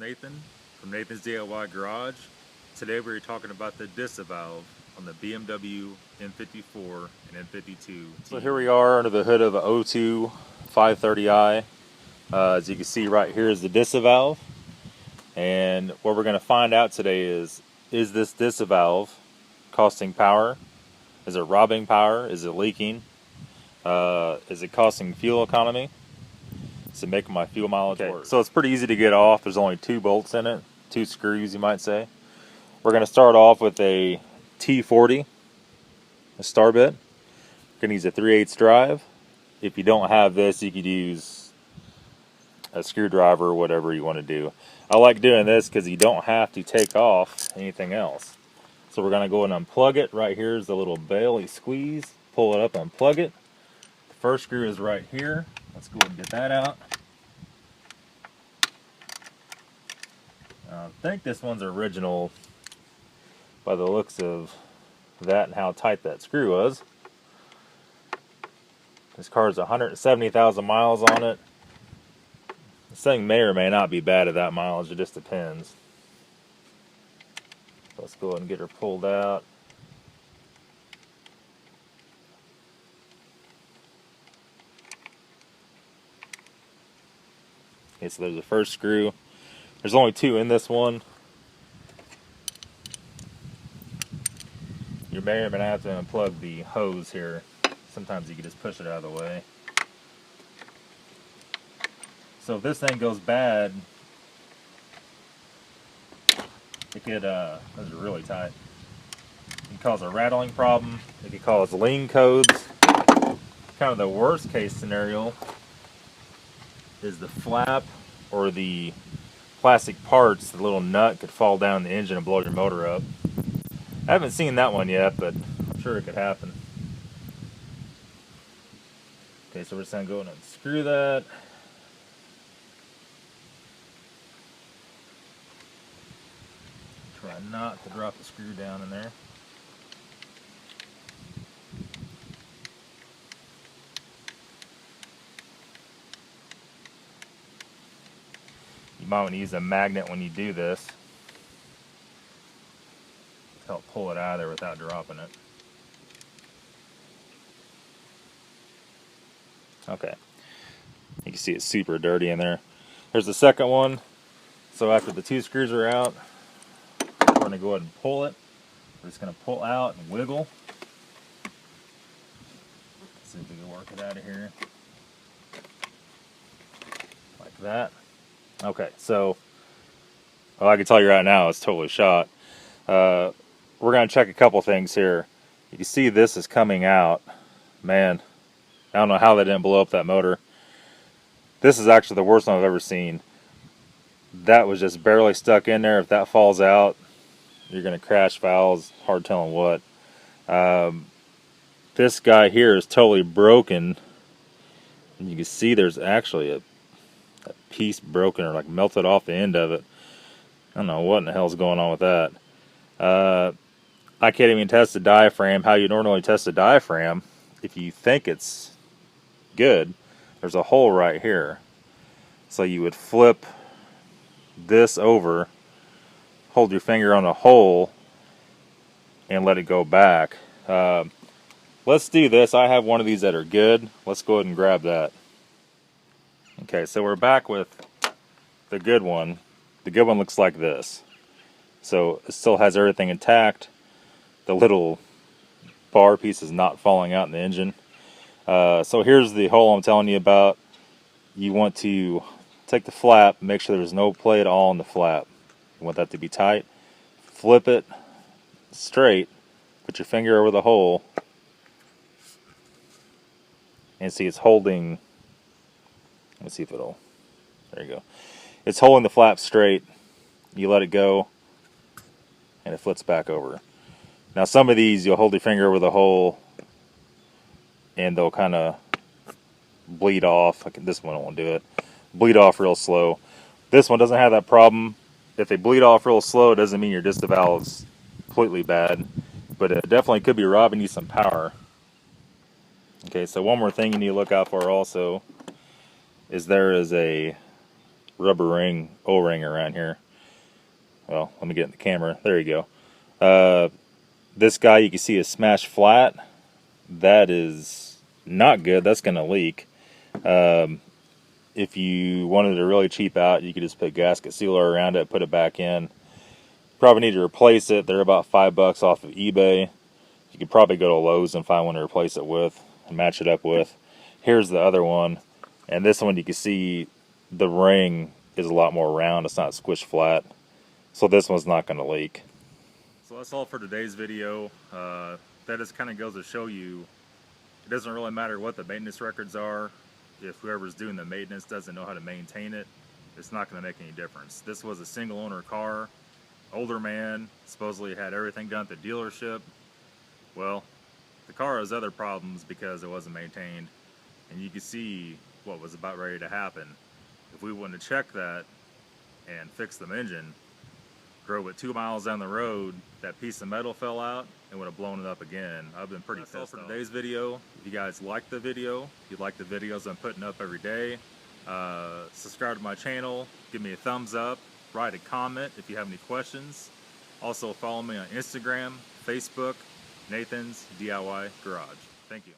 Nathan from Nathan's DIY Garage. Today we're talking about the DISA valve on the BMW M54 and M52. So here we are under the hood of a 02 530i. As you can see right here is the DISA valve. And what we're going to find out today is this DISA valve costing power? Is it robbing power? Is it leaking? Is it costing fuel economy? Is it making my fuel mileage worse? So it's pretty easy to get off. There's only 2 bolts in it, 2 screws you might say. We're going to start off with a T40, a star bit. You're going to use a 3/8 drive. If you don't have this, you could use a screwdriver or whatever you want to do. I like doing this because you don't have to take off anything else. So we're going to go and unplug it. Right here is the little Bailey squeeze. Pull it up, unplug it. The first screw is right here. Let's go and get that out. I think this one's original by the looks of that and how tight that screw was. This car has 170,000 miles on it. This thing may or may not be bad at that mileage, it just depends. Let's go ahead and get her pulled out. Okay, so there's the first screw. There's only 2 in this one. You may or may not have to unplug the hose here. Sometimes you can just push it out of the way. So if this thing goes bad, it could, this is really tight. It can cause a rattling problem. It could cause lean codes. Kind of the worst case scenario is the flap or the plastic parts, the little nut could fall down the engine and blow your motor up. I haven't seen that one yet, but I'm sure it could happen. Okay, so we're just going to go and unscrew that. Try not to drop the screw down in there. You might want to use a magnet when you do this to help pull it out of there without dropping it. Okay, you can see it's super dirty in there. There's the second one. So after the 2 screws are out, we're going to go ahead and pull it. We're just going to pull out and wiggle. Let's see if we can work it out of here. Like that. Okay, so well, I can tell you right now it's totally shot. We're going to check a couple things here. You can see this is coming out. Man, I don't know how they didn't blow up that motor. This is actually the worst one I've ever seen. That was just barely stuck in there. If that falls out, you're going to crash valves. Hard telling what. This guy here is totally broken. And you can see there's actually a piece broken or like melted off the end of it. I don't know what in the hell's going on with that. I can't even test the diaphragm how you normally test the diaphragm. If you think it's good, there's a hole right here. So you would flip this over, hold your finger on a hole, and let it go back. Let's do this. I have one of these that are good. Let's go ahead and grab that. Okay, so we're back with the good one. The good one looks like this. So it still has everything intact. The little bar piece is not falling out in the engine. So here's the hole I'm telling you about. You want to take the flap, make sure there's no play at all in the flap. You want that to be tight. Flip it straight. Put your finger over the hole. And see it's holding. Let's see if it'll. There you go. It's holding the flap straight. You let it go, and it flips back over. Now some of these you'll hold your finger over the hole, and they'll kind of bleed off. Like this one won't do it. Bleed off real slow. This one doesn't have that problem. If they bleed off real slow, it doesn't mean your DISA valve's completely bad, but it definitely could be robbing you some power. Okay, so one more thing you need to look out for also is there is a rubber ring, O-ring around here. Well, let me get in the camera. There you go. This guy you can see is smashed flat. That is not good. That's going to leak. If you wanted a really cheap out, you could just put gasket sealer around it, put it back in. Probably need to replace it. They're about $5 off of eBay. You could probably go to Lowe's and find one to replace it with and match it up with. Here's the other one, and this one you can see the ring is a lot more round. It's not squished flat, so this one's not going to leak. So that's all for today's video. That just kind of goes to show you it doesn't really matter what the maintenance records are. If whoever's doing the maintenance doesn't know how to maintain it, it's not going to make any difference. This was a single owner car, older man, supposedly had everything done at the dealership. Well, the car has other problems because it wasn't maintained, and you can see what was about ready to happen. If we wouldn't have checked that and fixed the engine, drove it 2 miles down the road, that piece of metal fell out and would have blown it up again. I've been pretty pissed off. That's all for today's video. If you guys liked the video, if you like the videos I'm putting up every day, subscribe to my channel, give me a thumbs up, write a comment if you have any questions. Also follow me on Instagram, Facebook, Nathan's DIY Garage. Thank you.